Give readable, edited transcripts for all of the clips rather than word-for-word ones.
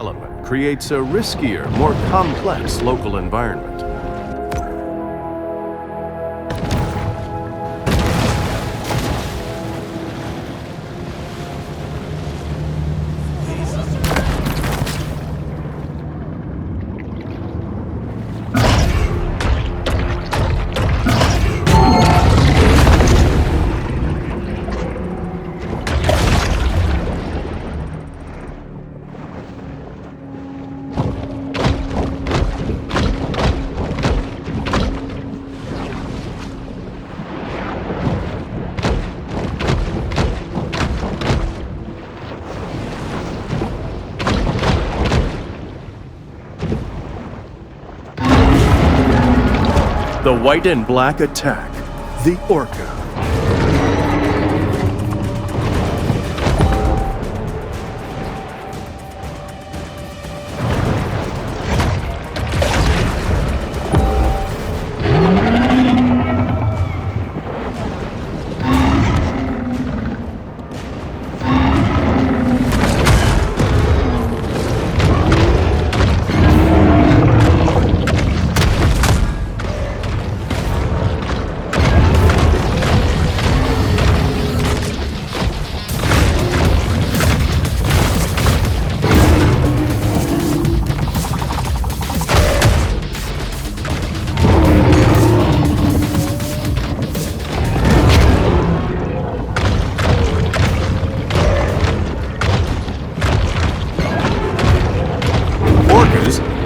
Element creates a riskier, more complex local environment. The white and black attack, the Orca.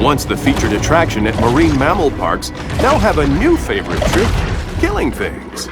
Once the featured attraction at marine mammal parks, now have a new favorite trick, killing things.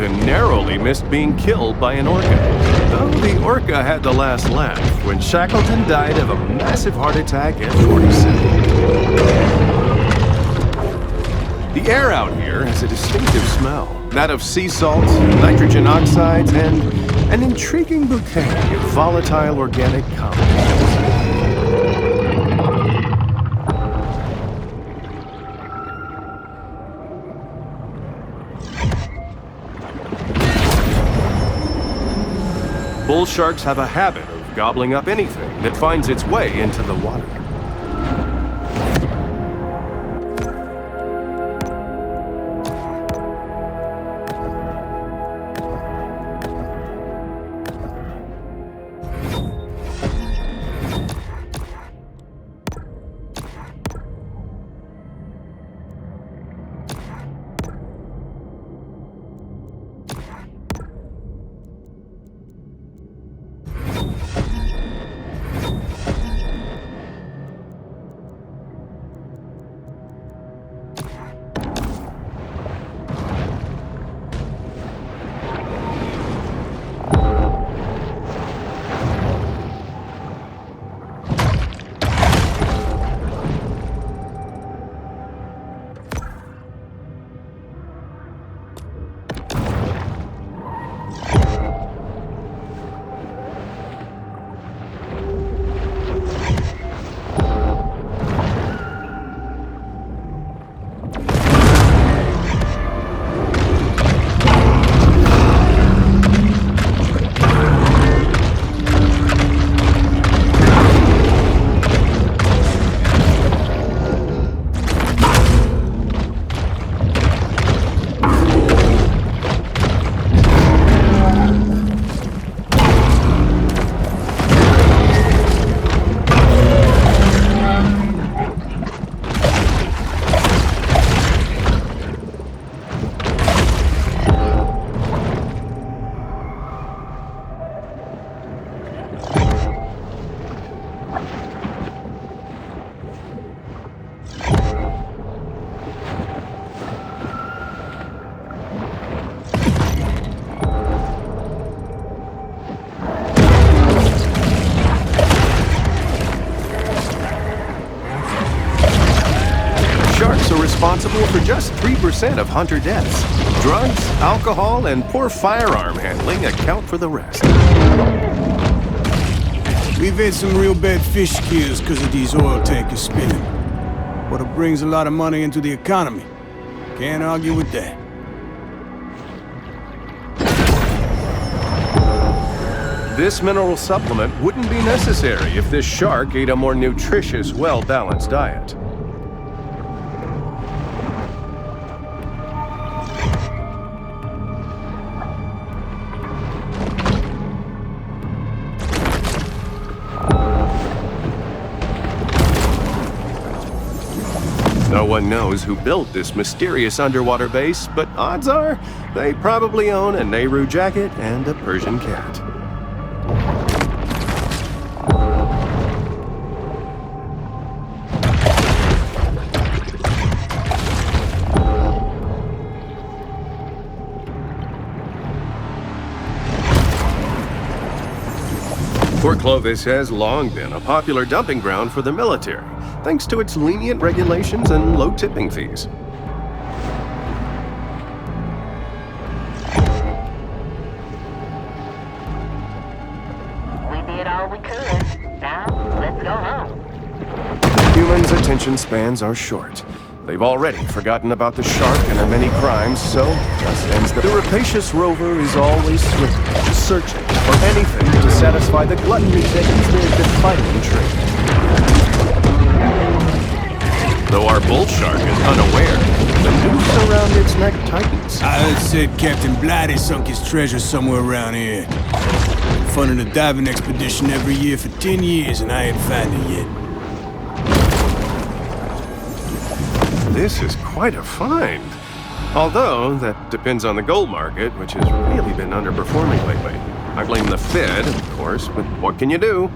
Narrowly missed being killed by an orca, though the orca had the last laugh when Shackleton died of a massive heart attack at 47. The air out here has a distinctive smell, that of sea salt, nitrogen oxides, and an intriguing bouquet of volatile organic compounds. Bull sharks have a habit of gobbling up anything that finds its way into the water. are responsible for just 3% of hunter deaths. Drugs, alcohol, and poor firearm handling account for the rest. We've had some real bad fish kills because of these oil tankers spinning. But it brings a lot of money into the economy. Can't argue with that. This mineral supplement wouldn't be necessary if this shark ate a more nutritious, well-balanced diet. No one knows who built this mysterious underwater base, but odds are they probably own a Nehru jacket and a Persian cat. Port Clovis has long been a popular dumping ground for the military, thanks to its lenient regulations and low tipping fees. We did all we could. Now, let's go home. Humans' attention spans are short. They've already forgotten about the shark and her many crimes, so thus ends the rapacious rover is always swimming, searching for anything to satisfy the gluttony that is their defining trait. Though our bull shark is unaware, the noose around its neck tightens. I heard said Captain Blighty sunk his treasure somewhere around here. Been funding a diving expedition every year for 10 years and I ain't found it yet. This is quite a find. Although, that depends on the gold market, which has really been underperforming lately. I blame the Fed, of course, but what can you do?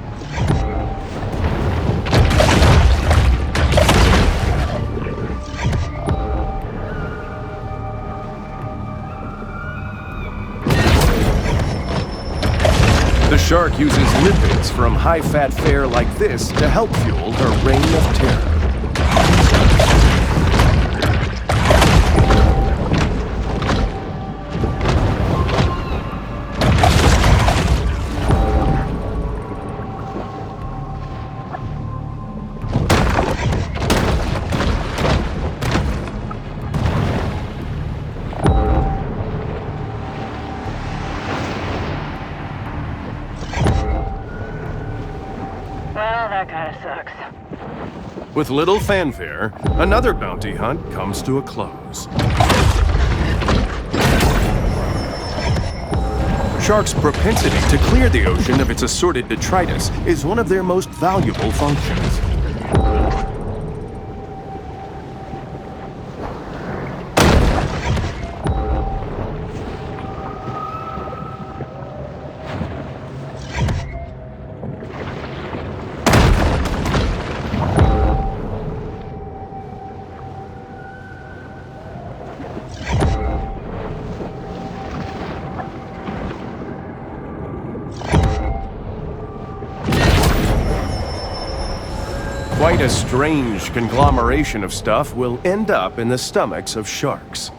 The shark uses lipids from high-fat fare like this to help fuel her reign of terror. Well, that kind of sucks. With little fanfare, another bounty hunt comes to a close. Sharks' propensity to clear the ocean of its assorted detritus is one of their most valuable functions. Quite a strange conglomeration of stuff will end up in the stomachs of sharks.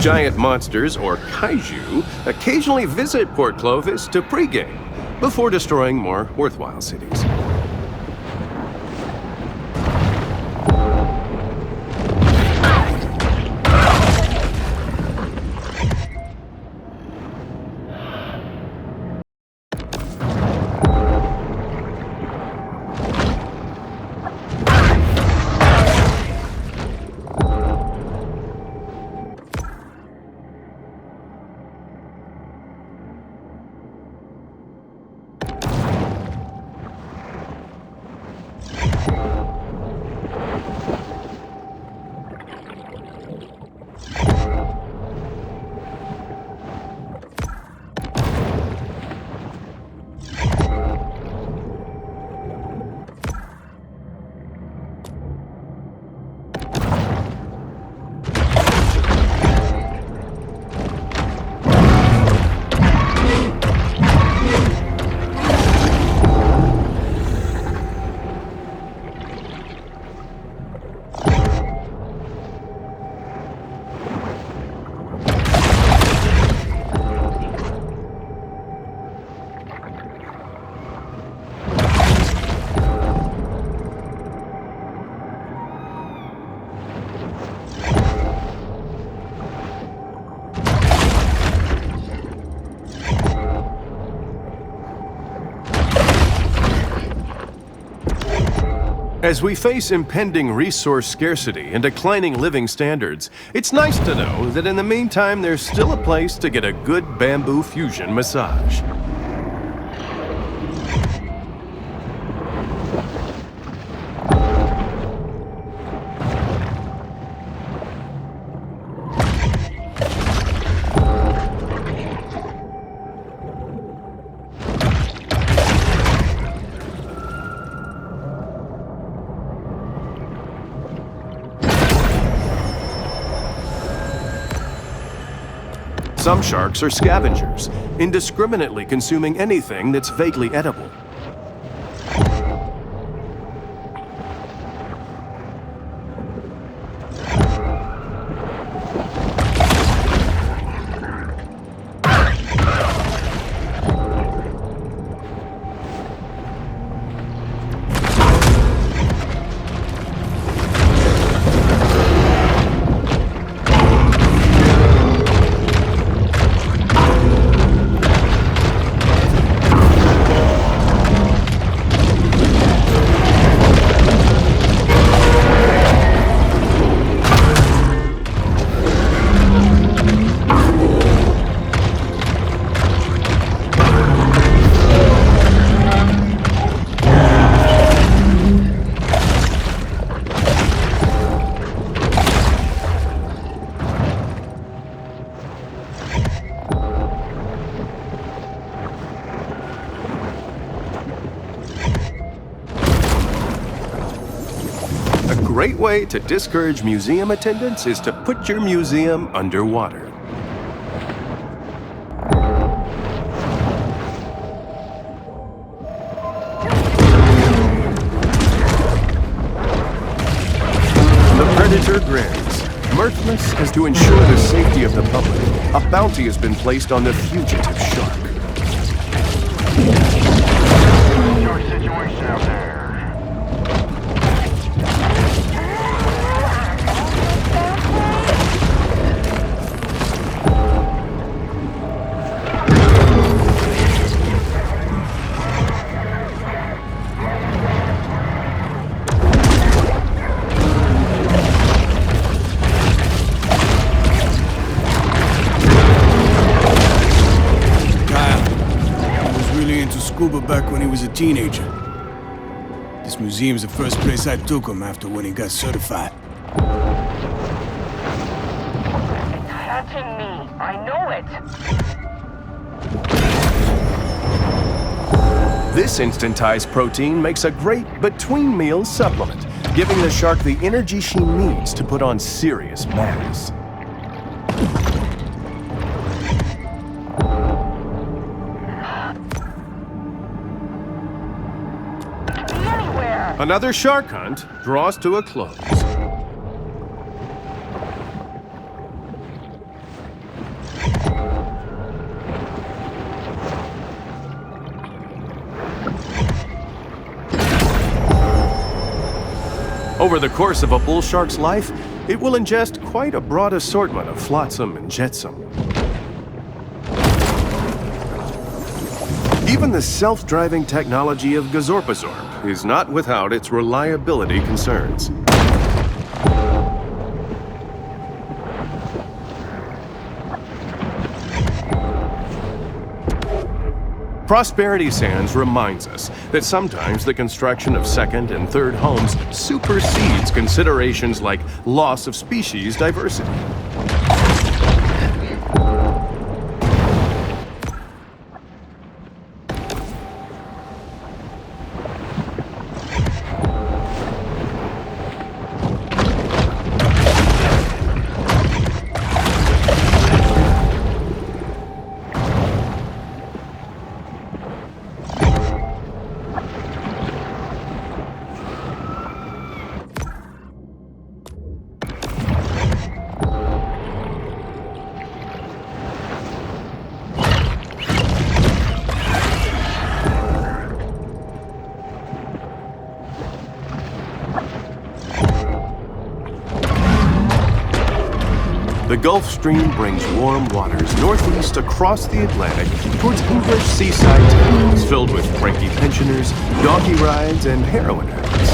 Giant monsters, or kaiju, occasionally visit Port Clovis to pregame before destroying more worthwhile cities. As we face impending resource scarcity and declining living standards, it's nice to know that in the meantime there's still a place to get a good bamboo fusion massage. Some sharks are scavengers, indiscriminately consuming anything that's vaguely edible. A great way to discourage museum attendance is to put your museum underwater. The predator grins, mirthless as to ensure the safety of the public. A bounty has been placed on the fugitive shark. Your situation out there. Scuba back when he was a teenager. This museum's the first place I took him after when he got certified. It's hurting me. I know it. This instantized protein makes a great between-meal supplement, giving the shark the energy she needs to put on serious mass. Another shark hunt draws to a close. Over the course of a bull shark's life, it will ingest quite a broad assortment of flotsam and jetsam. Even the self-driving technology of Gazorpazorp is not without its reliability concerns. Prosperity Sands reminds us that sometimes the construction of second and third homes supersedes considerations like loss of species diversity. The Gulf Stream brings warm waters northeast across the Atlantic towards English seaside towns filled with cranky pensioners, donkey rides, and heroin addicts.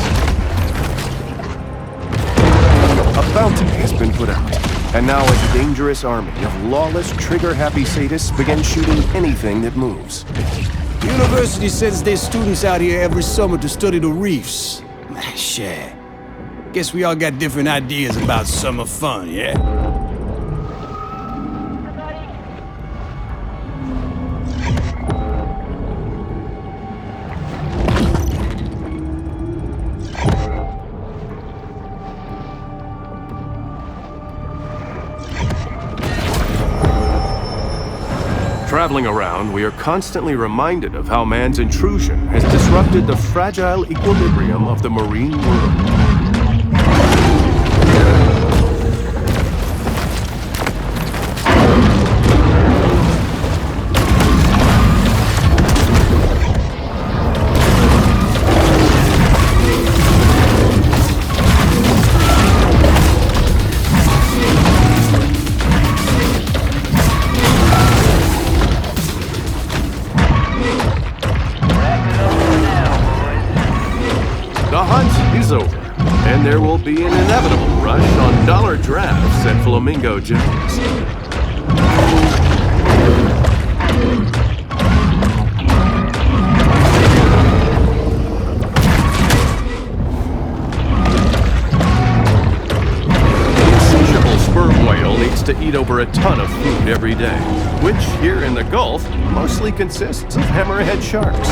A bounty has been put out, and now a dangerous army of lawless, trigger-happy sadists begin shooting anything that moves. The university sends their students out here every summer to study the reefs. Shit. Guess we all got different ideas about summer fun, yeah? Traveling around, we are constantly reminded of how man's intrusion has disrupted the fragile equilibrium of the marine world. The hunt is over, and there will be an inevitable rush on dollar drafts at Flamingo Jones. The insatiable sperm whale needs to eat over a ton of food every day, which here in the Gulf mostly consists of hammerhead sharks.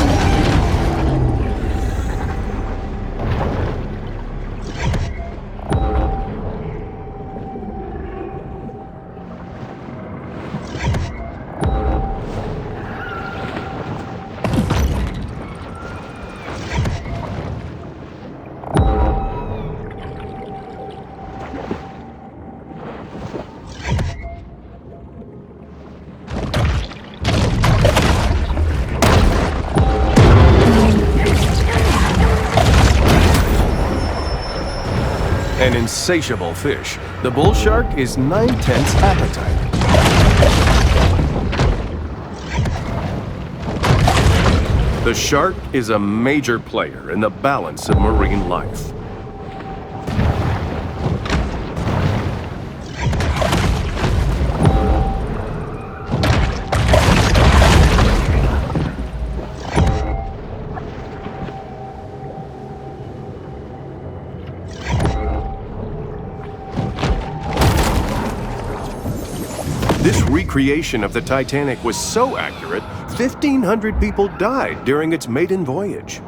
An insatiable fish, the bull shark is 9/10 appetite. The shark is a major player in the balance of marine life. This recreation of the Titanic was so accurate, 1,500 people died during its maiden voyage.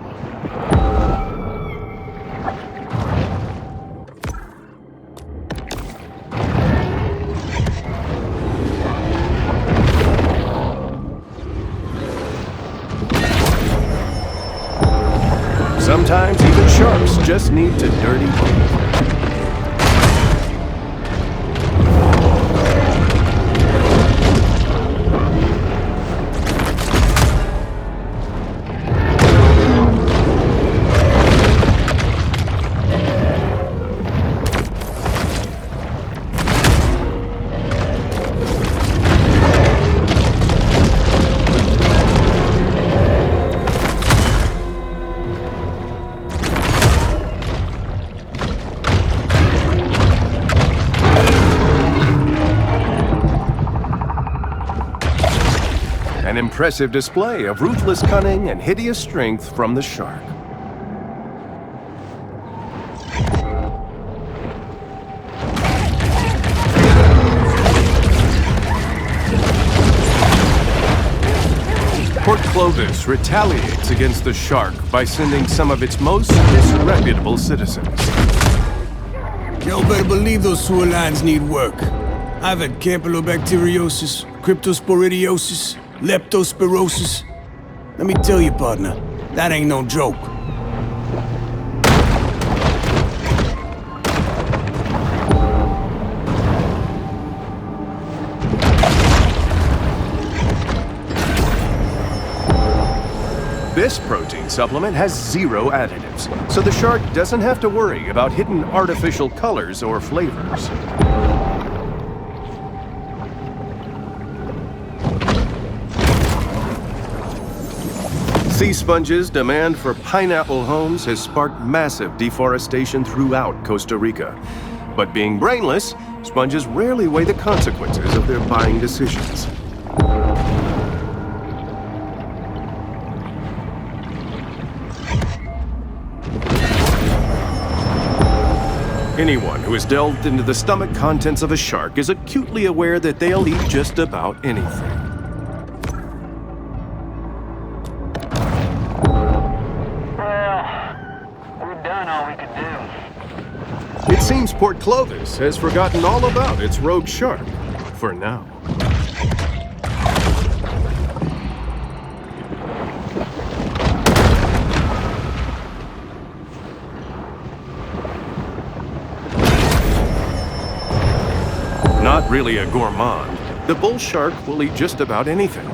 Sometimes even sharks just need to dirty up. An impressive display of ruthless cunning and hideous strength from the shark. Port Clovis retaliates against the shark by sending some of its most disreputable citizens. Y'all better believe those sewer lines need work. I've had campylobacteriosis, cryptosporidiosis, leptospirosis. Let me tell you, partner, that ain't no joke. This protein supplement has 0 additives, so the shark doesn't have to worry about hidden artificial colors or flavors. Sea sponges' demand for pineapple homes has sparked massive deforestation throughout Costa Rica. But being brainless, sponges rarely weigh the consequences of their buying decisions. Anyone who has delved into the stomach contents of a shark is acutely aware that they'll eat just about anything. We've done all we could do. It seems Port Clovis has forgotten all about its rogue shark, for now. Not really a gourmand, the bull shark will eat just about anything.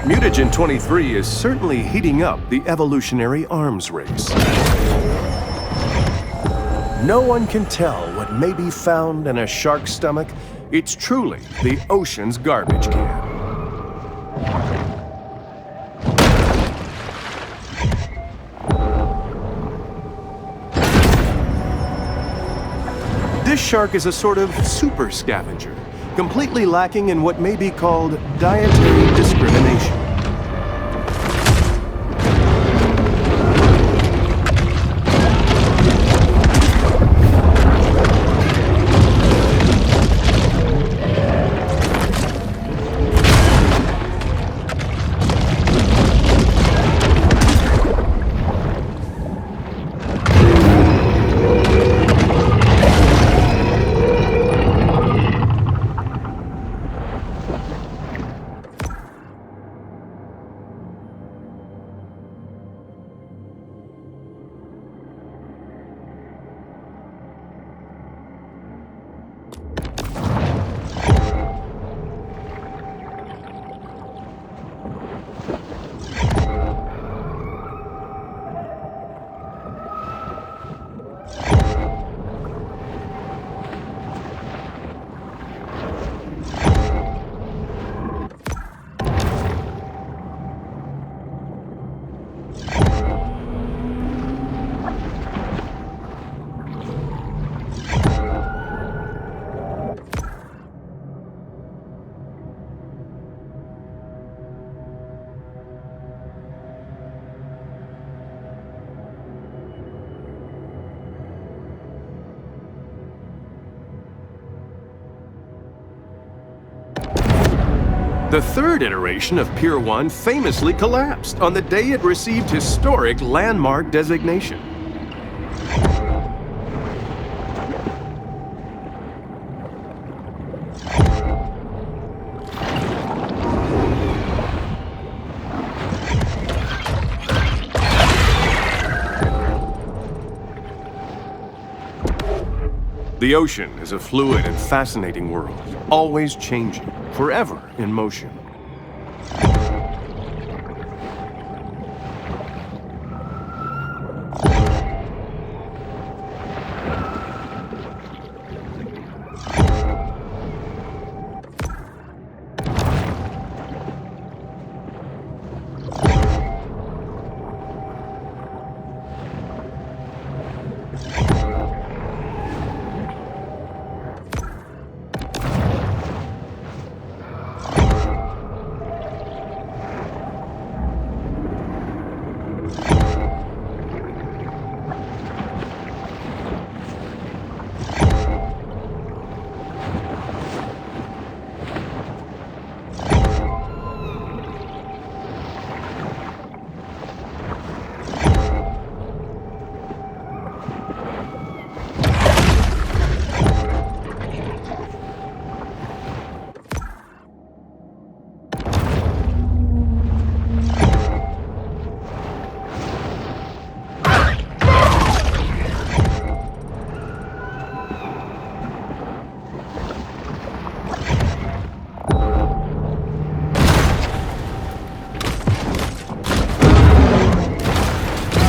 Mutagen 23 is certainly heating up the evolutionary arms race. No one can tell what may be found in a shark's stomach. It's truly the ocean's garbage can. This shark is a sort of super scavenger, completely lacking in what may be called dietary discrimination. The third iteration of Pier 1 famously collapsed on the day it received historic landmark designation. The ocean is a fluid and fascinating world, always changing, forever in motion.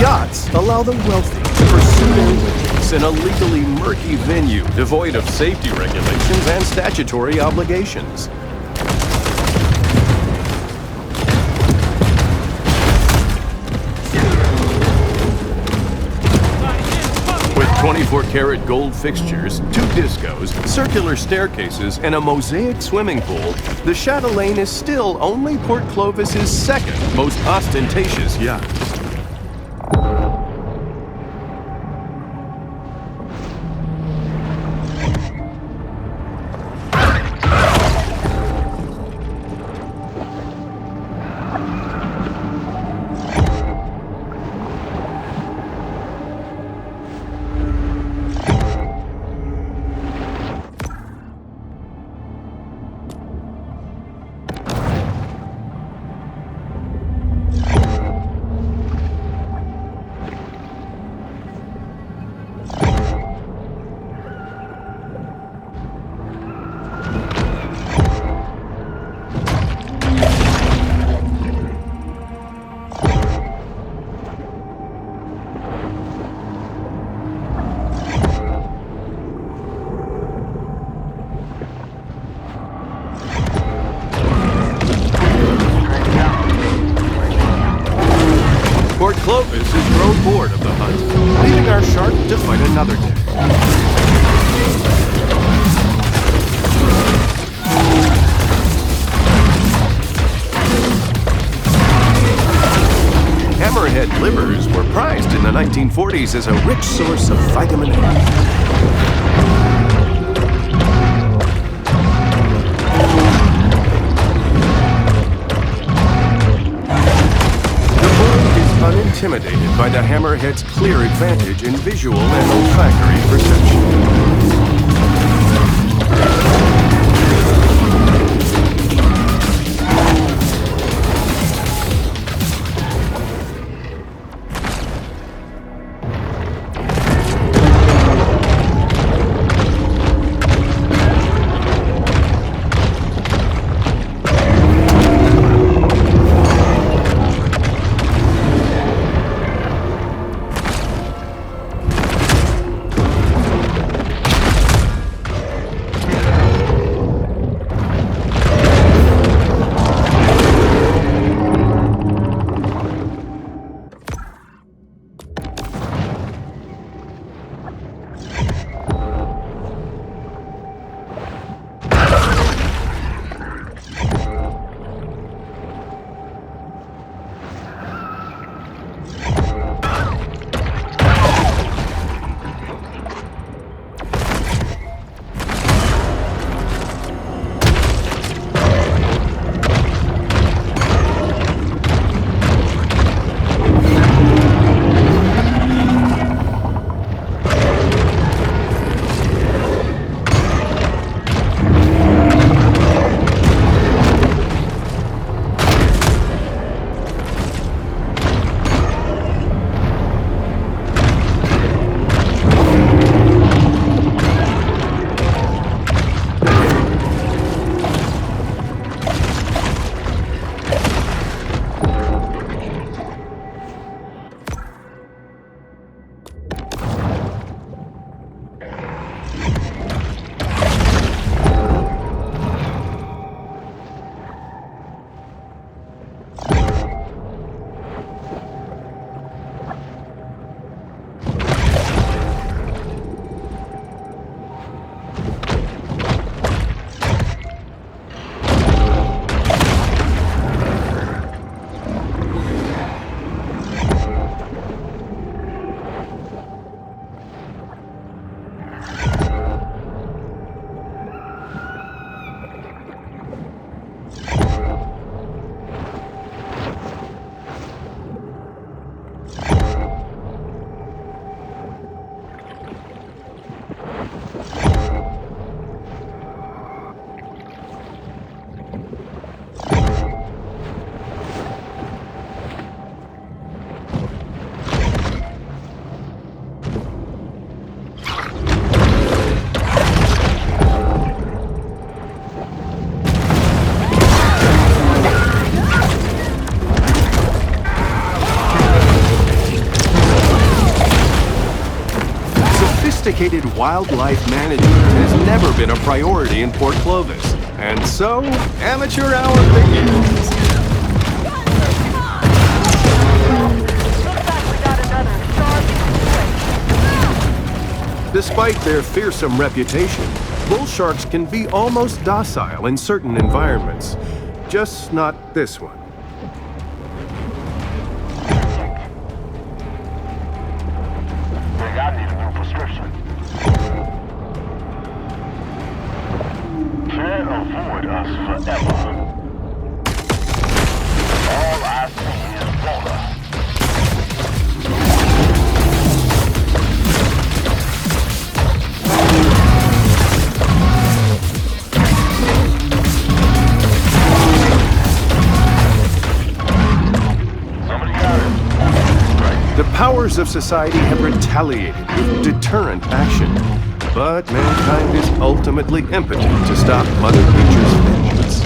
Yachts allow the wealthy to pursue their whims in a legally murky venue devoid of safety regulations and statutory obligations. With 24-karat gold fixtures, 2 discos, circular staircases, and a mosaic swimming pool, the Chatelaine is still only Port Clovis's second most ostentatious yacht. Port Clovis has grown bored of the hunt, leaving our shark to fight another day. Hammerhead livers were prized in the 1940s as a rich source of vitamin A. Unintimidated by the hammerhead's clear advantage in visual and olfactory perception. sophisticated wildlife management has never been a priority in Port Clovis. And so, amateur hour begins. Looks like we got another sharp situation. Despite their fearsome reputation, bull sharks can be almost docile in certain environments. Just not this one. I need a new prescription. Can't avoid us forever. All I see is water. Somebody got it. The powers of society have retaliated with deterrent action, but mankind is ultimately impotent to stop Mother Nature's vengeance.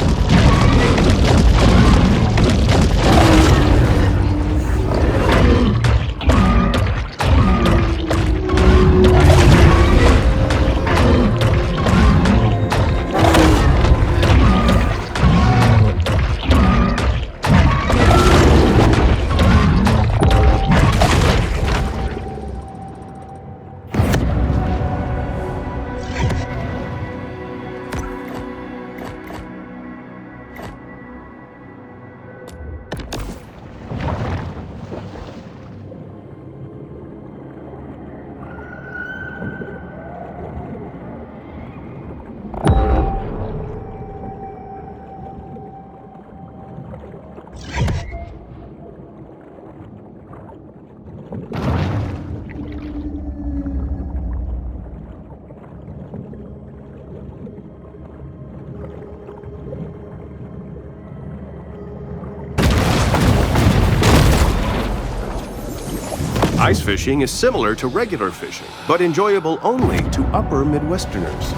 Ice fishing is similar to regular fishing, but enjoyable only to upper Midwesterners.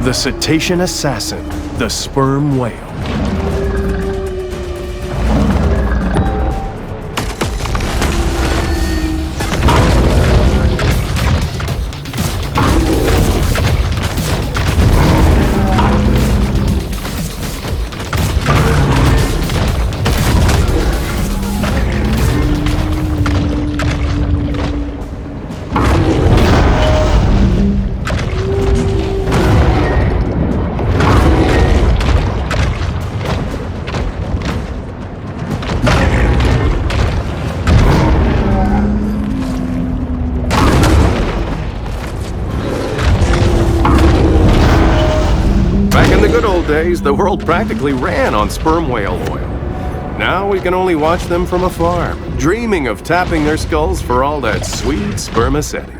The cetacean assassin, the sperm whale. Days, the world practically ran on sperm whale oil. Now we can only watch them from afar, dreaming of tapping their skulls for all that sweet spermaceti.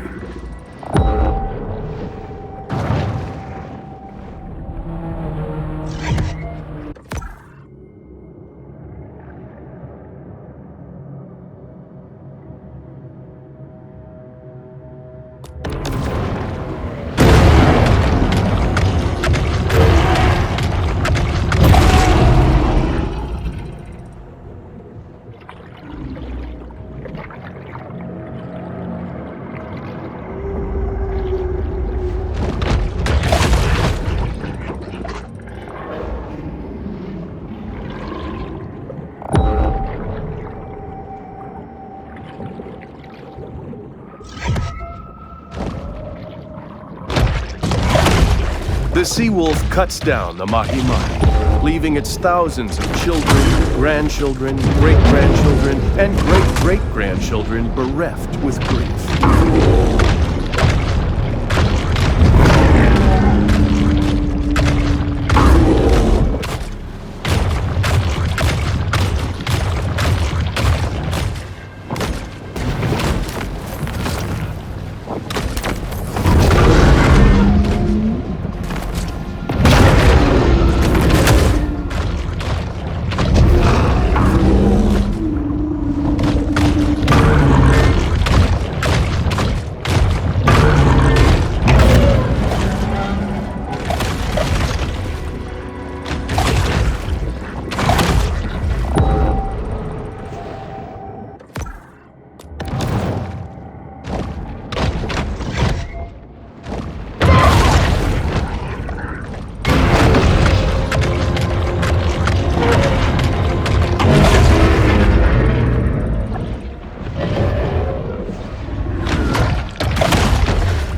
The sea wolf cuts down the mahi-mahi, leaving its thousands of children, grandchildren, great-grandchildren, and great-great-grandchildren bereft with grief.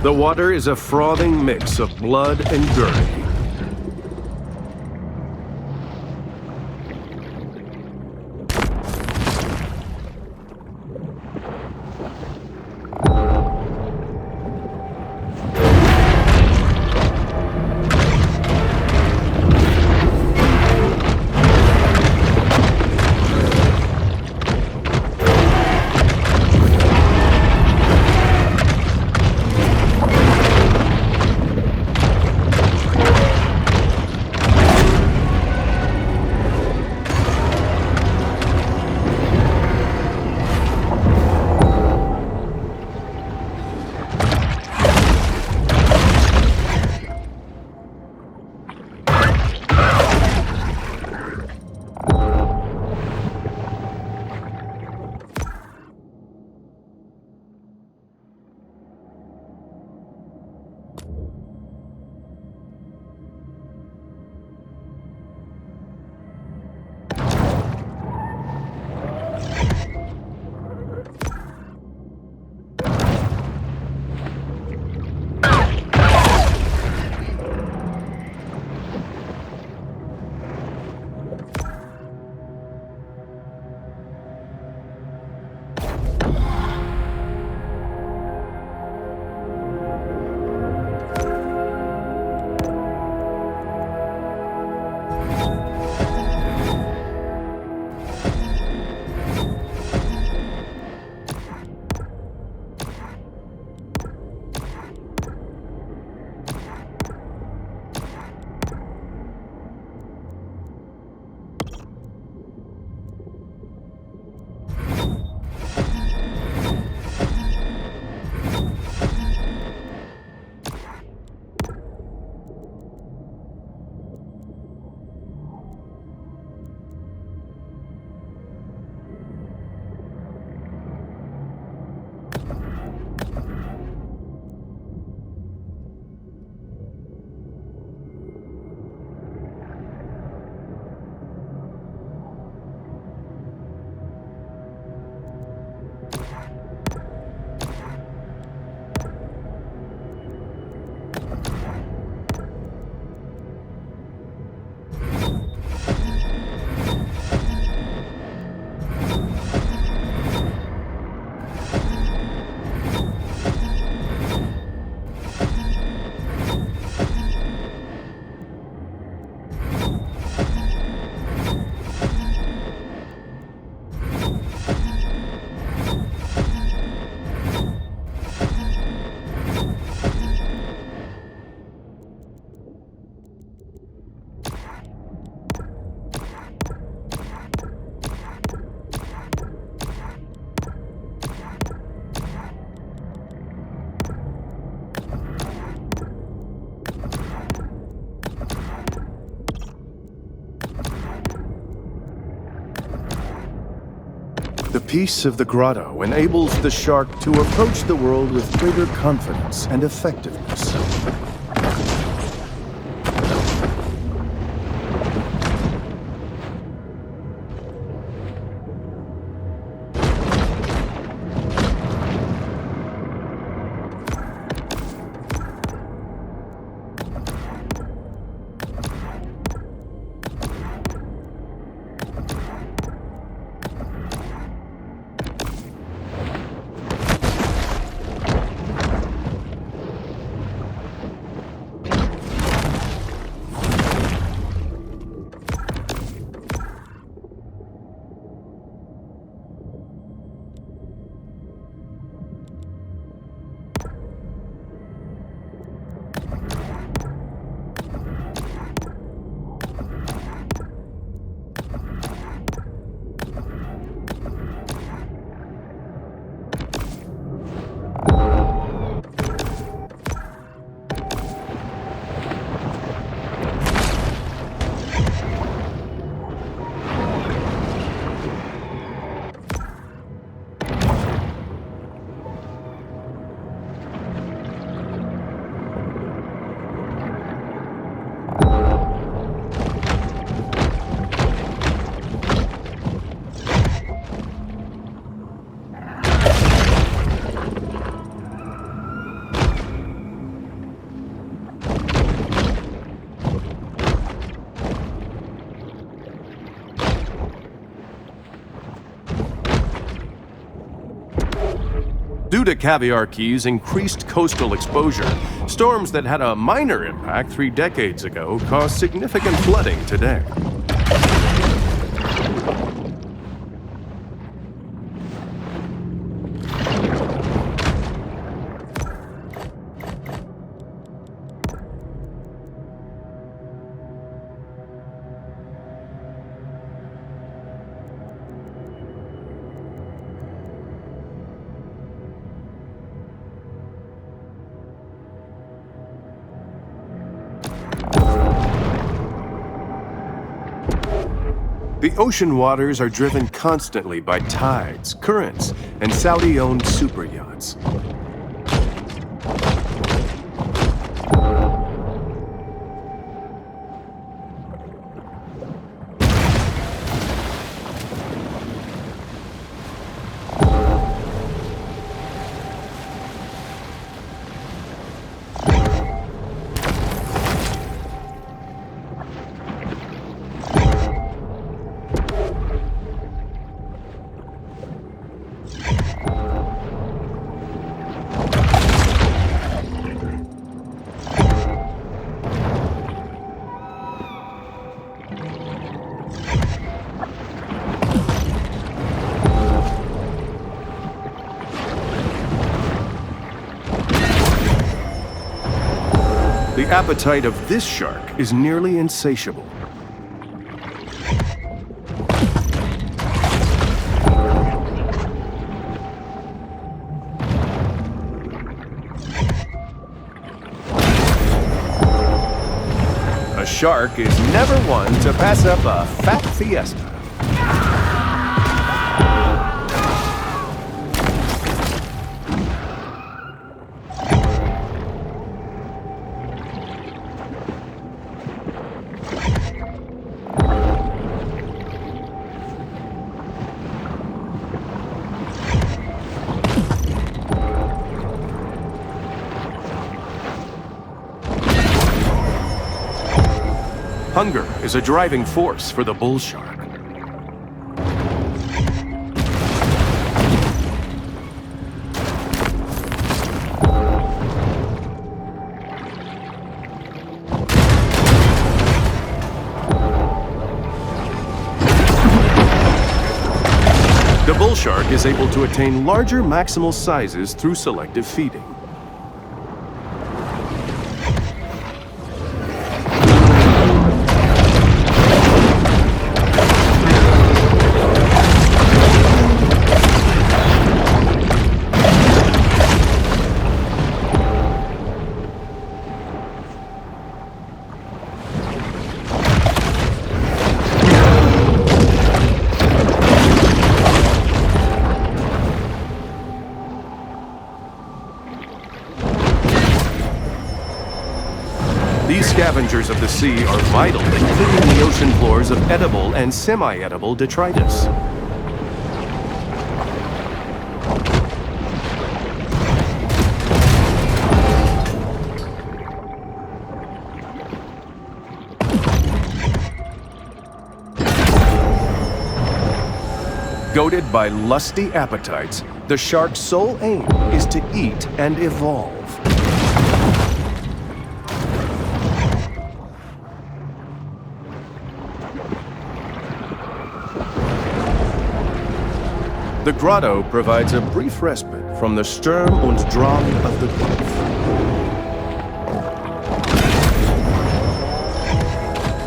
The water is a frothing mix of blood and gurney. The peace of the grotto enables the shark to approach the world with greater confidence and effectiveness. to caviar keys' increased coastal exposure, storms that had a minor impact 3 decades ago cause significant flooding today. The ocean waters are driven constantly by tides, currents, and Saudi-owned super yachts. The appetite of this shark is nearly insatiable. A shark is never one to pass up a fat fiesta. Hunger is a driving force for the bull shark. The bull shark is able to attain larger maximal sizes through selective feeding. These scavengers of the sea are vital in cleaning the ocean floors of edible and semi-edible detritus. Goaded by lusty appetites, the shark's sole aim is to eat and evolve. The grotto provides a brief respite from the Sturm und Drang of the Gulf.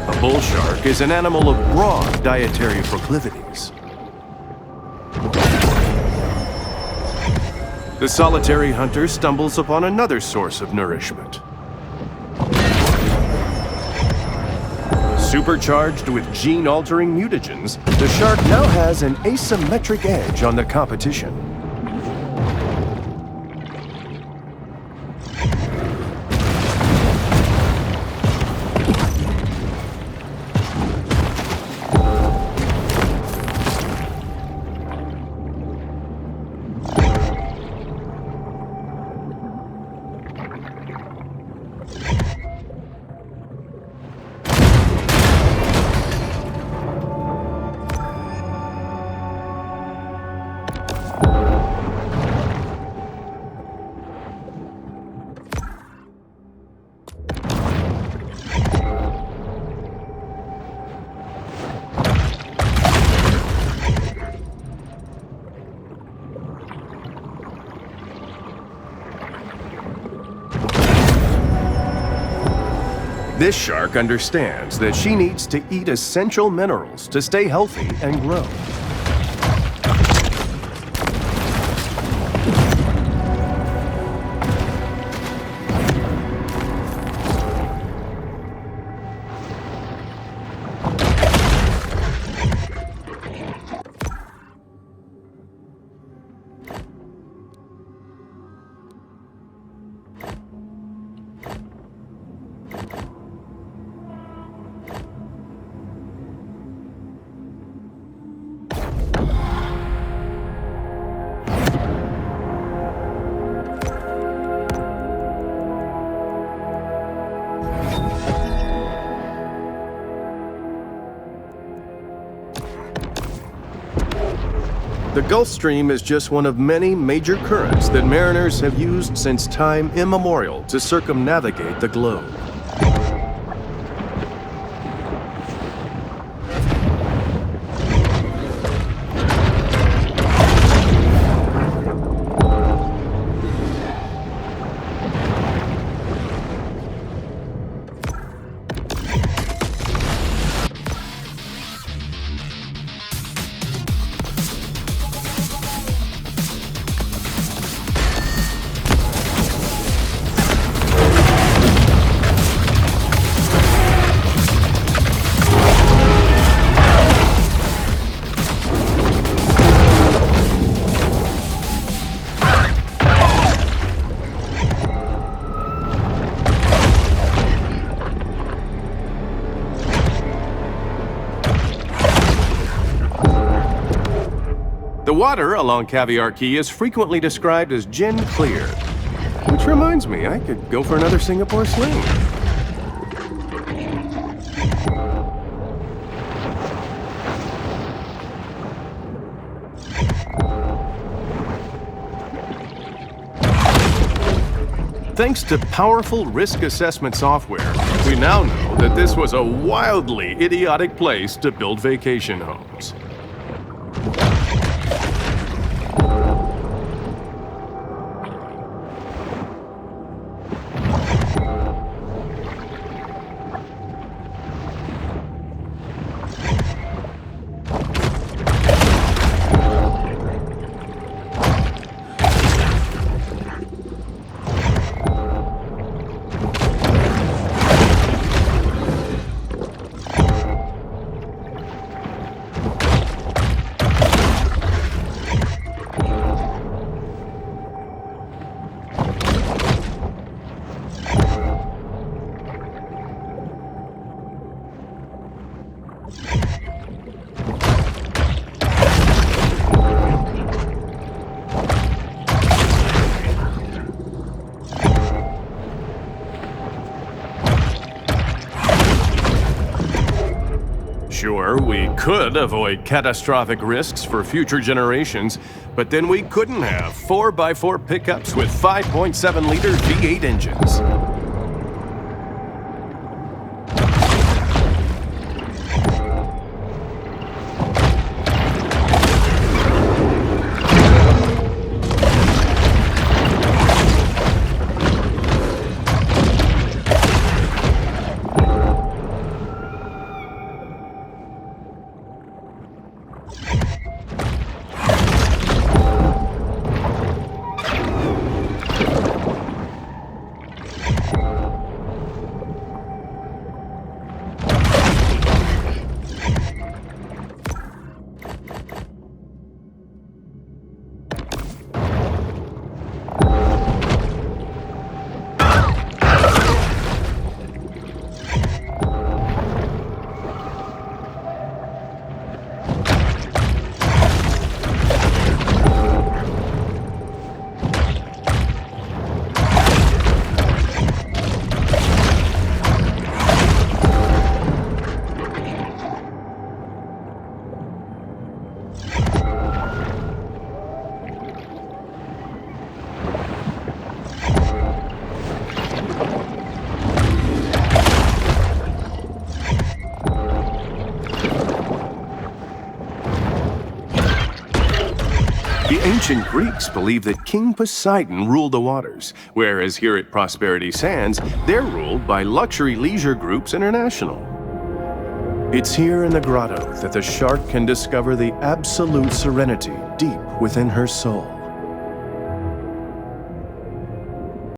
A bull shark is an animal of broad dietary proclivities. The solitary hunter stumbles upon another source of nourishment. Supercharged with gene-altering mutagens, the shark now has an asymmetric edge on the competition. This shark understands that she needs to eat essential minerals to stay healthy and grow. The Gulf Stream is just one of many major currents that mariners have used since time immemorial to circumnavigate the globe. The water along Caviar Key is frequently described as gin clear. Which reminds me, I could go for another Singapore sling. Thanks to powerful risk assessment software, we now know that this was a wildly idiotic place to build vacation homes. Sure, we could avoid catastrophic risks for future generations, but then we couldn't have 4x4 pickups with 5.7-liter V8 engines. ancient Greeks believed that King Poseidon ruled the waters, whereas here at Prosperity Sands, they're ruled by Luxury Leisure Groups International. It's here in the grotto that the shark can discover the absolute serenity deep within her soul.